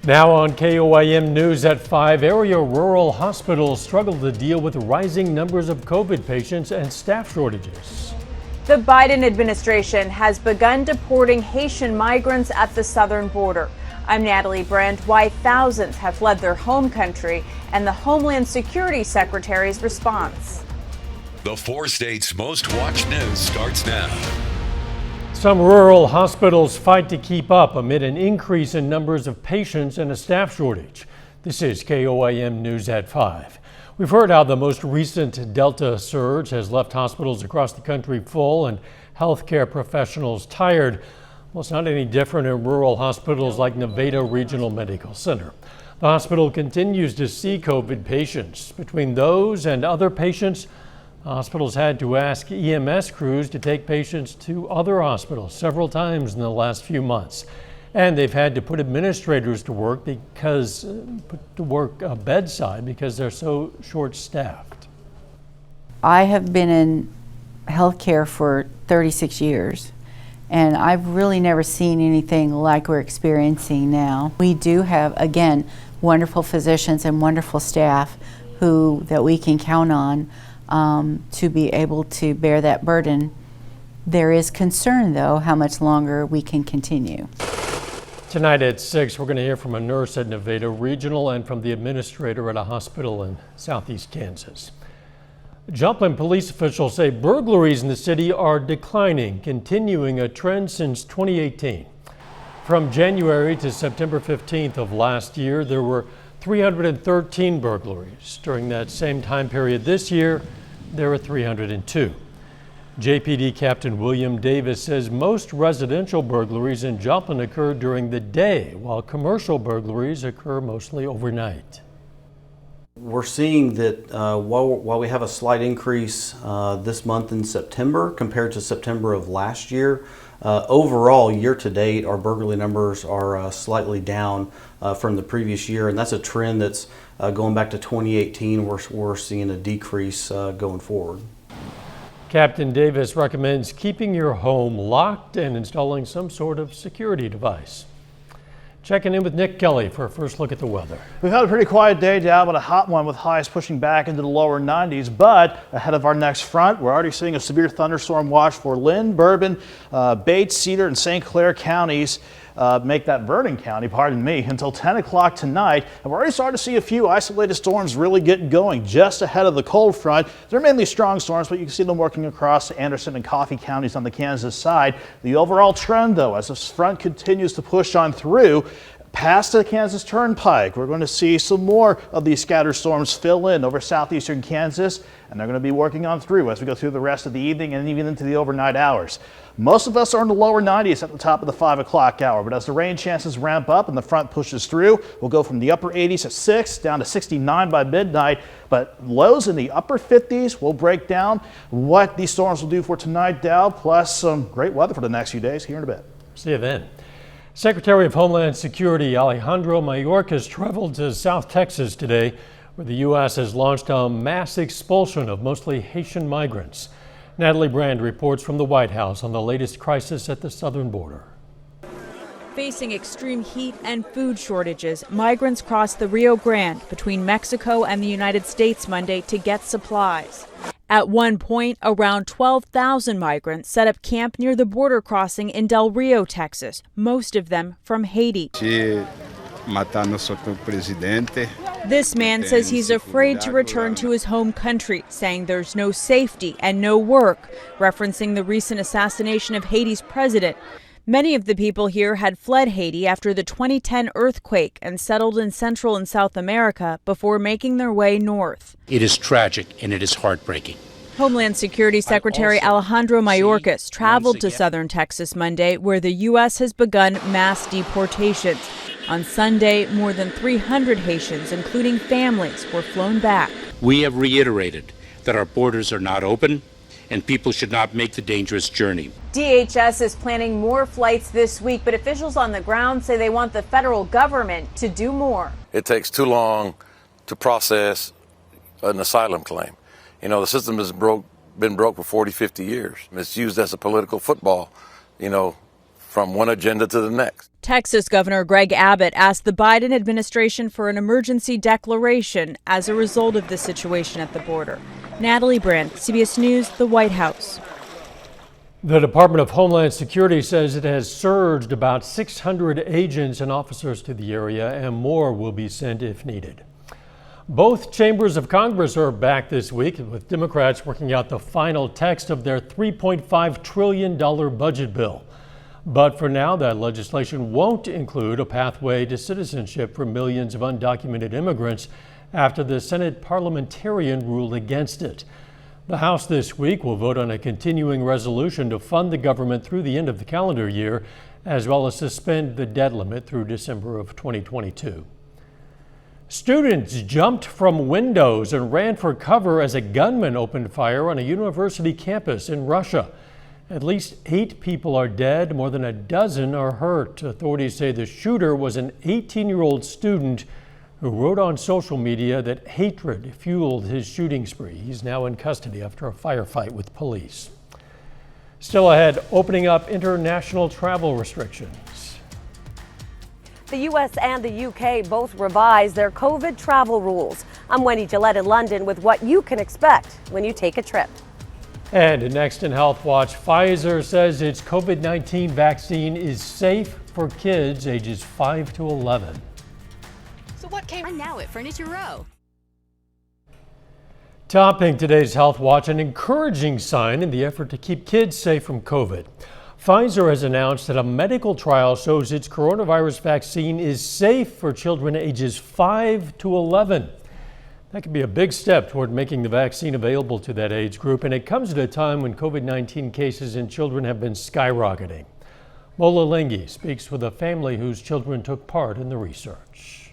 Now on KOAM News at 5, area rural hospitals struggle to deal with rising numbers of COVID patients and staff shortages. The Biden administration has begun deporting Haitian migrants at the southern border. I'm Natalie Brand. Why thousands have fled their home country and the Homeland Security Secretary's response. The 4 states' most watched news starts now. Some rural hospitals fight to keep up amid an increase in numbers of patients and a staff shortage. This is KOAM News at 5. We've heard how the most recent Delta surge has left hospitals across the country full and healthcare professionals tired. Well, it's not any different in rural hospitals like Nevada Regional Medical Center. The hospital continues to see COVID patients. Between those and other patients, hospitals had to ask EMS crews to take patients to other hospitals several times in the last few months. And they've had to put administrators to work bedside because they're so short-staffed. I have been in healthcare for 36 years, and I've really never seen anything like we're experiencing now. We do have, again, wonderful physicians and wonderful staff that we can count on to be able to bear that burden. There is concern, though, how much longer we can continue. Tonight at 6, we're going to hear from a nurse at Nevada Regional and from the administrator at a hospital in southeast Kansas. Joplin police officials say burglaries in the city are declining, continuing a trend since 2018. From January to September 15th of last year, there were 313 burglaries. During that same time period this year, there were 302. JPD Captain William Davis says most residential burglaries in Joplin occur during the day, while commercial burglaries occur mostly overnight. We're seeing that while we have a slight increase this month in September compared to September of last year, overall year to date our burglary numbers are slightly down from the previous year, and that's a trend that's going back to 2018. We're seeing a decrease going forward. Captain Davis recommends keeping your home locked and installing some sort of security device. Checking in with Nick Kelly for a first look at the weather. We've had a pretty quiet day, Dad, but a hot one with highs pushing back into the lower 90s. But ahead of our next front, we're already seeing a severe thunderstorm watch for Lynn, Bourbon, Bates, Cedar, and St. Clair counties. Make that Vernon County, pardon me, until 10 o'clock tonight. And we're already starting to see a few isolated storms really get going just ahead of the cold front. They're mainly strong storms, but you can see them working across Anderson and Coffee counties on the Kansas side. The overall trend, though, as this front continues to push on through, past the Kansas Turnpike, we're going to see some more of these scattered storms fill in over southeastern Kansas, and they're going to be working on through as we go through the rest of the evening and even into the overnight hours. Most of us are in the lower 90s at the top of the 5 o'clock hour, but as the rain chances ramp up and the front pushes through, we'll go from the upper 80s at 6 down to 69 by midnight, but lows in the upper 50s will break down what these storms will do for tonight, Dow, plus some great weather for the next few days here in a bit. See you then. Secretary of Homeland Security Alejandro Mayorkas traveled to South Texas today, where the U.S. has launched a mass expulsion of mostly Haitian migrants. Natalie Brand reports from the White House on the latest crisis at the southern border. Facing extreme heat and food shortages, migrants crossed the Rio Grande between Mexico and the United States Monday to get supplies. At one point, around 12,000 migrants set up camp near the border crossing in Del Rio, Texas, most of them from Haiti. This man says he's afraid to return to his home country, saying there's no safety and no work, referencing the recent assassination of Haiti's president. Many of the people here had fled Haiti after the 2010 earthquake and settled in Central and South America before making their way north. It is tragic and it is heartbreaking. Homeland Security Secretary Alejandro Mayorkas traveled to southern Texas Monday, where the U.S. has begun mass deportations. On Sunday, more than 300 Haitians, including families, were flown back. We have reiterated that our borders are not open and people should not make the dangerous journey. DHS is planning more flights this week, but officials on the ground say they want the federal government to do more. It takes too long to process an asylum claim. You know, the system has been broke for 40, 50 years. It's used as a political football, from one agenda to the next. Texas Governor Greg Abbott asked the Biden administration for an emergency declaration as a result of the situation at the border. Natalie Brandt, CBS News, the White House. The Department of Homeland Security says it has surged about 600 agents and officers to the area, and more will be sent if needed. Both chambers of Congress are back this week, with Democrats working out the final text of their $3.5 trillion budget bill. But for now, that legislation won't include a pathway to citizenship for millions of undocumented immigrants after the Senate parliamentarian ruled against it. The House this week will vote on a continuing resolution to fund the government through the end of the calendar year, as well as suspend the debt limit through December of 2022. Students jumped from windows and ran for cover as a gunman opened fire on a university campus in Russia. At least 8 people are dead, more than a dozen are hurt. Authorities say the shooter was an 18-year-old student who wrote on social media that hatred fueled his shooting spree. He's now in custody after a firefight with police. Still ahead, opening up international travel restrictions. The U.S. and the UK both revised their COVID travel rules. I'm Wendy Gillette in London with what you can expect when you take a trip. And next in Health Watch, Pfizer says its COVID-19 vaccine is safe for kids ages 5 to 11. So what came now at Furniture Row? Topping today's Health Watch, an encouraging sign in the effort to keep kids safe from COVID. Pfizer has announced that a medical trial shows its coronavirus vaccine is safe for children ages 5 to 11. That could be a big step toward making the vaccine available to that age group, and it comes at a time when COVID-19 cases in children have been skyrocketing. Mola Lenghi speaks with a family whose children took part in the research.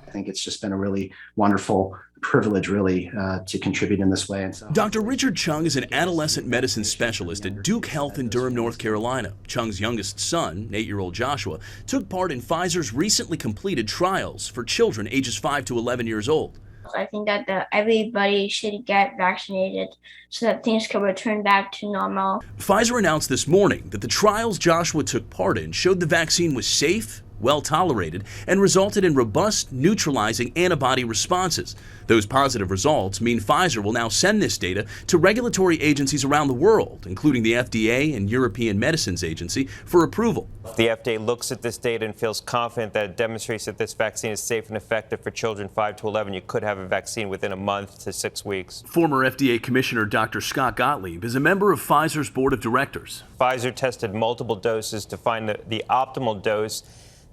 I think it's just been a really wonderful privilege, really, to contribute in this way. And so, Dr. Richard Chung is an adolescent medicine specialist at Duke Health in Durham, North Carolina. Chung's youngest son, 8-year-old Joshua, took part in Pfizer's recently completed trials for children ages 5 to 11 years old. I think that everybody should get vaccinated so that things can return back to normal. Pfizer announced this morning that the trials Joshua took part in showed the vaccine was safe, well tolerated, and resulted in robust neutralizing antibody responses. Those positive results mean Pfizer will now send this data to regulatory agencies around the world, including the FDA and European Medicines Agency, for approval. The FDA looks at this data and feels confident that it demonstrates that this vaccine is safe and effective for children 5 to 11. You could have a vaccine within a month to 6 weeks. Former FDA Commissioner Dr. Scott Gottlieb is a member of Pfizer's board of directors. Pfizer tested multiple doses to find the optimal dose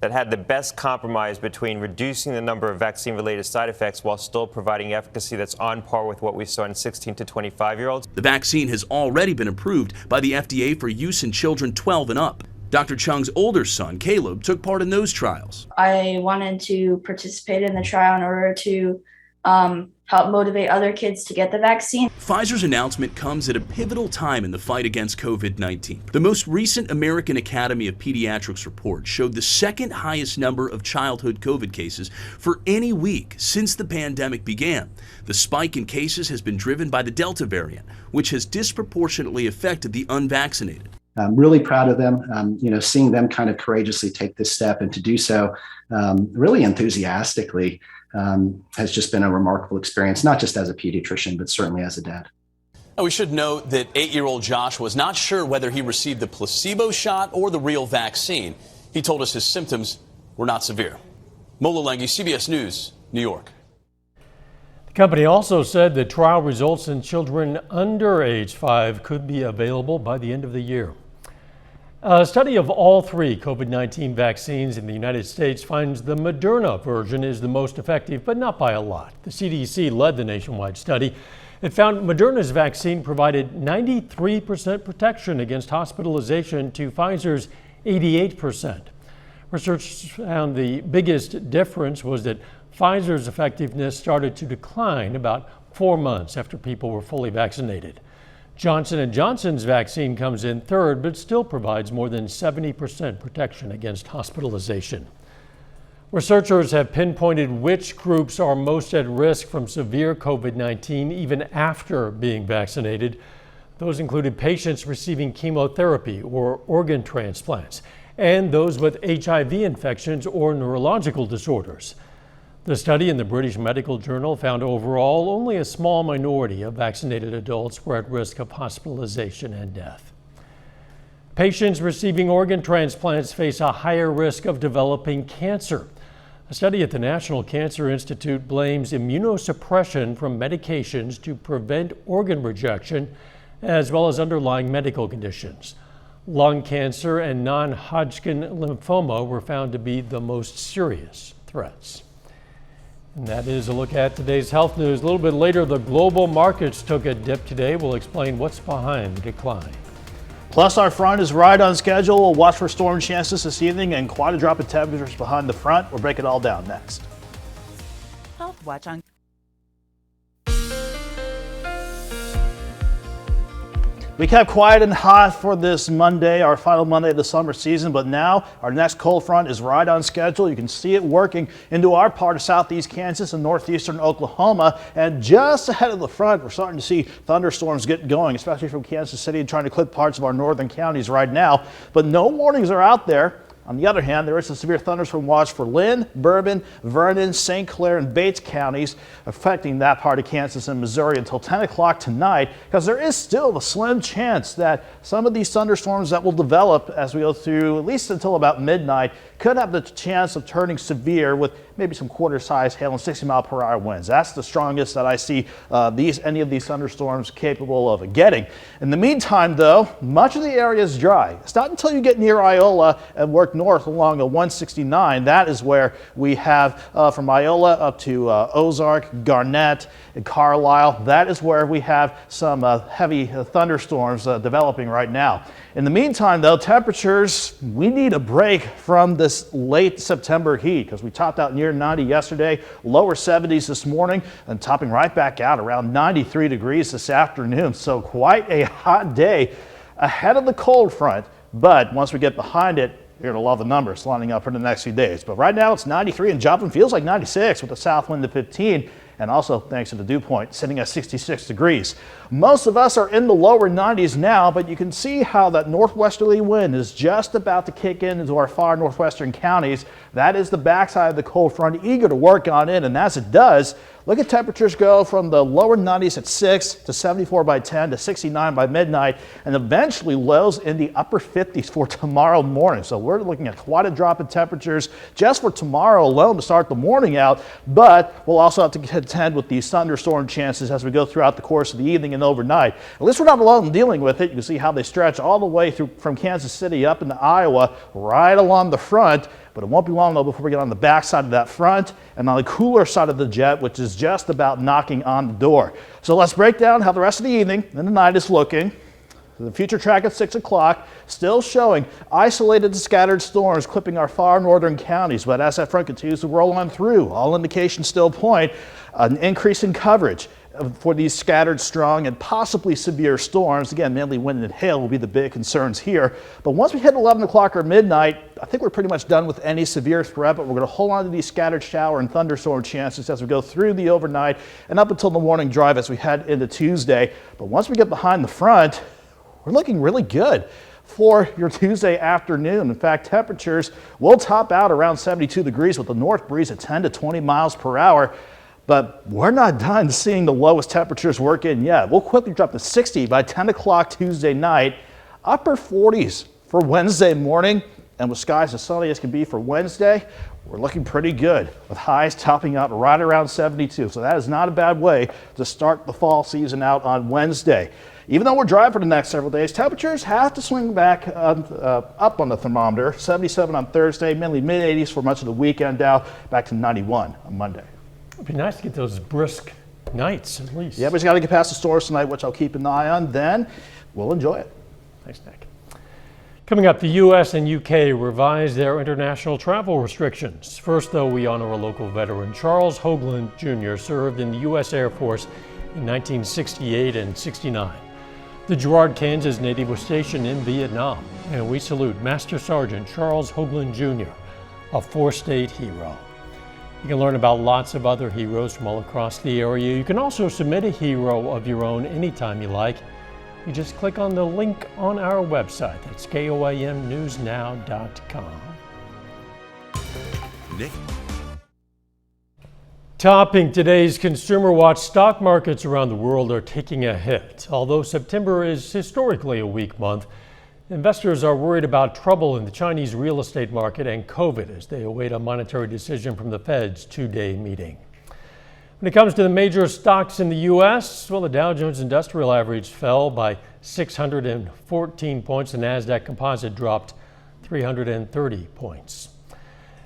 that had the best compromise between reducing the number of vaccine-related side effects while still providing efficacy that's on par with what we saw in 16 to 25-year-olds. The vaccine has already been approved by the FDA for use in children 12 and up. Dr. Chung's older son, Caleb, took part in those trials. I wanted to participate in the trial in order to help motivate other kids to get the vaccine. Pfizer's announcement comes at a pivotal time in the fight against COVID-19. The most recent American Academy of Pediatrics report showed the second highest number of childhood COVID cases for any week since the pandemic began. The spike in cases has been driven by the Delta variant, which has disproportionately affected the unvaccinated. I'm really proud of them, seeing them kind of courageously take this step and to do so really enthusiastically. Has just been a remarkable experience, not just as a pediatrician, but certainly as a dad. We should note that 8-year-old Josh was not sure whether he received the placebo shot or the real vaccine. He told us his symptoms were not severe. Mola Lenghi, CBS News, New York. The company also said the trial results in children under age 5 could be available by the end of the year. A study of all 3 COVID-19 vaccines in the United States finds the Moderna version is the most effective, but not by a lot. The CDC led the nationwide study. It found Moderna's vaccine provided 93% protection against hospitalization to Pfizer's 88%. Research found the biggest difference was that Pfizer's effectiveness started to decline about 4 months after people were fully vaccinated. Johnson & Johnson's vaccine comes in third, but still provides more than 70% protection against hospitalization. Researchers have pinpointed which groups are most at risk from severe COVID-19 even after being vaccinated. Those included patients receiving chemotherapy or organ transplants and those with HIV infections or neurological disorders. The study in the British Medical Journal found overall only a small minority of vaccinated adults were at risk of hospitalization and death. Patients receiving organ transplants face a higher risk of developing cancer. A study at the National Cancer Institute blames immunosuppression from medications to prevent organ rejection, as well as underlying medical conditions. Lung cancer and non-Hodgkin lymphoma were found to be the most serious threats. And that is a look at today's health news. A little bit later, the global markets took a dip today. We'll explain what's behind the decline. Plus, our front is right on schedule. We'll watch for storm chances this evening and quite a drop in temperatures behind the front. We'll break it all down next. Health Watch on. We kept quiet and hot for this Monday, our final Monday of the summer season, but now our next cold front is right on schedule. You can see it working into our part of southeast Kansas and northeastern Oklahoma. And just ahead of the front, we're starting to see thunderstorms get going, especially from Kansas City and trying to clip parts of our northern counties right now. But no warnings are out there. On the other hand, there is a severe thunderstorm watch for Lynn, Bourbon, Vernon, St. Clair, and Bates counties affecting that part of Kansas and Missouri until 10 o'clock tonight, because there is still a slim chance that some of these thunderstorms that will develop as we go through at least until about midnight could have the chance of turning severe with maybe some quarter-size hail and 60-mile-per-hour winds. That's the strongest that I see any of these thunderstorms capable of getting. In the meantime, though, much of the area is dry. It's not until you get near Iola and work north along a 169. That is where we have from Iola up to Ozark, Garnett, and Carlisle. That is where we have some heavy thunderstorms developing right now. In the meantime, though, temperatures, we need a break from this late September heat because we topped out near 90 yesterday, lower 70s this morning, and topping right back out around 93 degrees this afternoon. So quite a hot day ahead of the cold front, but once we get behind it, you're going to love the numbers lining up for the next few days. But right now it's 93 and Joplin feels like 96 with a south wind of 15. And also, thanks to the dew point, sitting at 66 degrees. Most of us are in the lower 90s now, but you can see how that northwesterly wind is just about to kick in into our far northwestern counties. That is the backside of the cold front, eager to work on it. And as it does, look at temperatures go from the lower 90s at 6 to 74 by 10 to 69 by midnight, and eventually lows in the upper 50s for tomorrow morning. So we're looking at quite a drop in temperatures just for tomorrow alone to start the morning out, but we'll also have to contend with these thunderstorm chances as we go throughout the course of the evening and overnight. At least we're not alone in dealing with it. You can see how they stretch all the way through from Kansas City up into Iowa, right along the front. But it won't be long though before we get on the back side of that front and on the cooler side of the jet, which is just about knocking on the door. So let's break down how the rest of the evening and the night is looking. The future track at 6 o'clock still showing isolated scattered storms clipping our far northern counties. But as that front continues to roll on through, all indications still point an increase in coverage for these scattered, strong, and possibly severe storms. Again, mainly wind and hail will be the big concerns here. But once we hit 11 o'clock or midnight, I think we're pretty much done with any severe threat, but we're going to hold on to these scattered shower and thunderstorm chances as we go through the overnight and up until the morning drive as we head into Tuesday. But once we get behind the front, we're looking really good for your Tuesday afternoon. In fact, temperatures will top out around 72 degrees with a north breeze at 10 to 20 miles per hour. But we're not done seeing the lowest temperatures work in yet. We'll quickly drop to 60 by 10 o'clock Tuesday night, upper 40s for Wednesday morning, and with skies as sunny as can be for Wednesday, we're looking pretty good with highs topping out right around 72. So that is not a bad way to start the fall season out on Wednesday. Even though we're dry for the next several days, temperatures have to swing back up on the thermometer. 77 on Thursday, mainly mid-80s for much of the weekend now, back to 91 on Monday. It'd be nice to get those brisk nights at least. Yeah, we just got to get past the storms tonight, which I'll keep an eye on. Then we'll enjoy it. Thanks, Nick. Coming up, the U.S. and U.K. revise their international travel restrictions. First, though, we honor a local veteran. Charles Hoagland Jr. served in the U.S. Air Force in 1968 and 69. The Girard, Kansas native was stationed in Vietnam, and we salute Master Sergeant Charles Hoagland Jr., a four-state hero. You can learn about lots of other heroes from all across the area. You can also submit a hero of your own anytime you like You just click on the link on our website. That's KOAMnewsnow.com. Nick. Topping today's Consumer Watch, stock markets around the world are taking a hit. Although September is historically a weak month, investors are worried about trouble in the Chinese real estate market and COVID as they await a monetary decision from the Fed's two-day meeting. When it comes to the major stocks in the U.S., well, the Dow Jones Industrial Average fell by 614 points. The NASDAQ Composite dropped 330 points.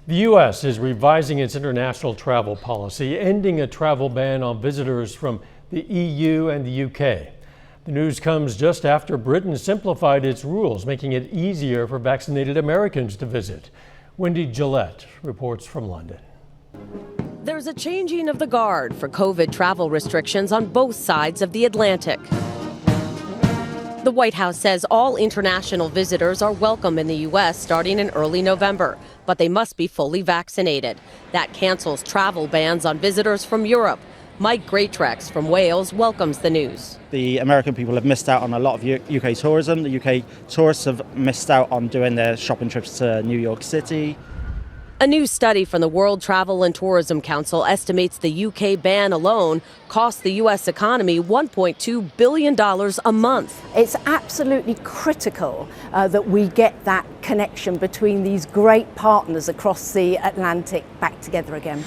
The U.S. is revising its international travel policy, ending a travel ban on visitors from the EU and the U.K. The news comes just after Britain simplified its rules, making it easier for vaccinated Americans to visit. Wendy Gillette reports from London. There's a changing of the guard for COVID travel restrictions on both sides of the Atlantic. The White House says all international visitors are welcome in the U.S. starting in early November, but they must be fully vaccinated. That cancels travel bans on visitors from Europe. Mike Greatrex from Wales welcomes the news. The American people have missed out on a lot of UK tourism. The UK tourists have missed out on doing their shopping trips to New York City. A new study from the World Travel and Tourism Council estimates the UK ban alone cost the U.S. economy $1.2 billion a month. It's absolutely critical that we get that connection between these great partners across the Atlantic back together again.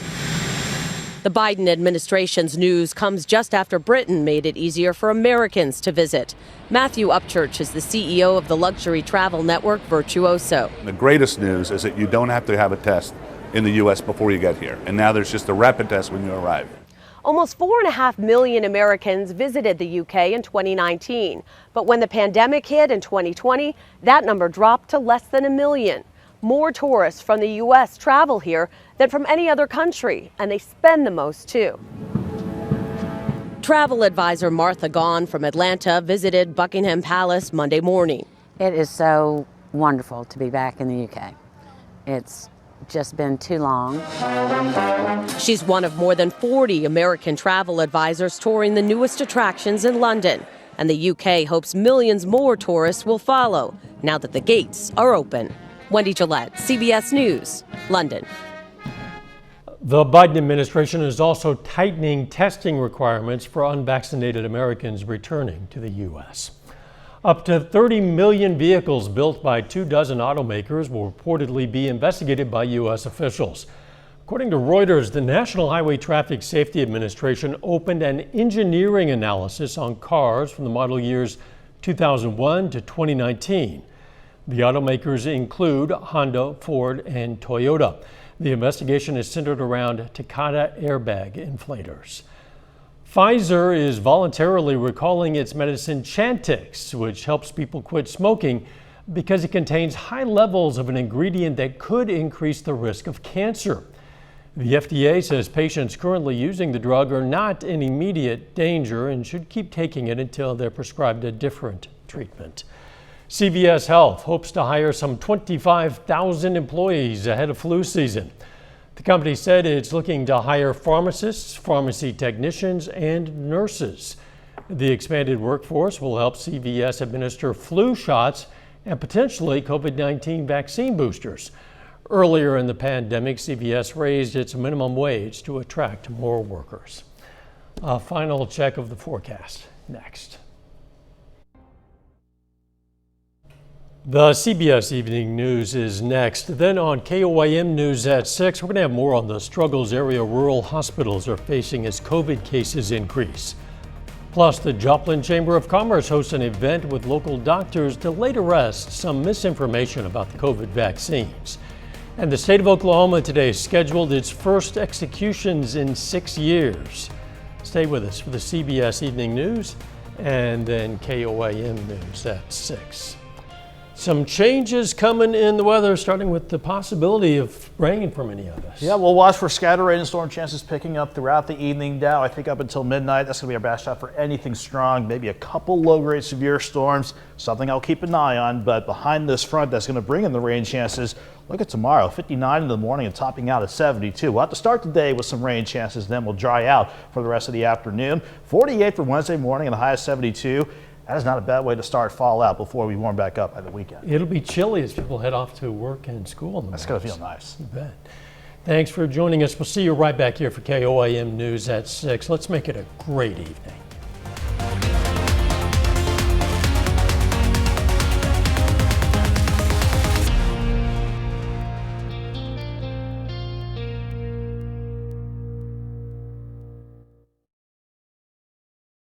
The Biden administration's news comes just after Britain made it easier for Americans to visit. Matthew Upchurch is the CEO of the luxury travel network Virtuoso. The greatest news is that you don't have to have a test in the U.S. before you get here. And now there's just a rapid test when you arrive. Almost 4.5 million Americans visited the UK in 2019. But when the pandemic hit in 2020, that number dropped to less than 1 million. More tourists from the U.S. travel here than from any other country, and they spend the most too. Travel advisor Martha Gaughan from Atlanta visited Buckingham Palace Monday morning. It is so wonderful to be back in the UK. It's just been too long. She's one of more than 40 American travel advisors touring the newest attractions in London, and the UK hopes millions more tourists will follow now that the gates are open. Wendy Gillette, CBS News, London. The Biden administration is also tightening testing requirements for unvaccinated Americans returning to the U.S. Up to 30 million vehicles built by 24 automakers will reportedly be investigated by U.S. officials. According to Reuters, the National Highway Traffic Safety Administration opened an engineering analysis on cars from the model years 2001 to 2019. The automakers include Honda, Ford, and Toyota. The investigation is centered around Takata airbag inflators. Pfizer is voluntarily recalling its medicine Chantix, which helps people quit smoking because it contains high levels of an ingredient that could increase the risk of cancer. The FDA says patients currently using the drug are not in immediate danger and should keep taking it until they're prescribed a different treatment. CVS Health hopes to hire some 25,000 employees ahead of flu season. The company said it's looking to hire pharmacists, pharmacy technicians, and nurses. The expanded workforce will help CVS administer flu shots and potentially COVID-19 vaccine boosters. Earlier in the pandemic, CVS raised its minimum wage to attract more workers. A final check of the forecast next. The CBS Evening News is next. Then on KOAM News at 6, we're going to have more on the struggles area rural hospitals are facing as COVID cases increase. Plus, the Joplin Chamber of Commerce hosts an event with local doctors to lay to rest some misinformation about the COVID vaccines. And the state of Oklahoma today scheduled its first executions in 6 years. Stay with us for the CBS Evening News and then KOAM News at 6. Some changes coming in the weather, starting with the possibility of rain for many of us. Yeah, we'll watch for scattered rain and storm chances picking up throughout the evening now. I think up until midnight, that's going to be our best shot for anything strong. Maybe a couple low-grade severe storms, something I'll keep an eye on. But behind this front that's going to bring in the rain chances, look at tomorrow, 59 in the morning and topping out at 72. We'll have to start the day with some rain chances, then we'll dry out for the rest of the afternoon. 48 for Wednesday morning and the high of 72. That is not a bad way to start fall out before we warm back up by the weekend. It'll be chilly as people head off to work and school. That's going to feel nice. You bet. Thanks for joining us. We'll see you right back here for KOAM News at 6. Let's make it a great evening.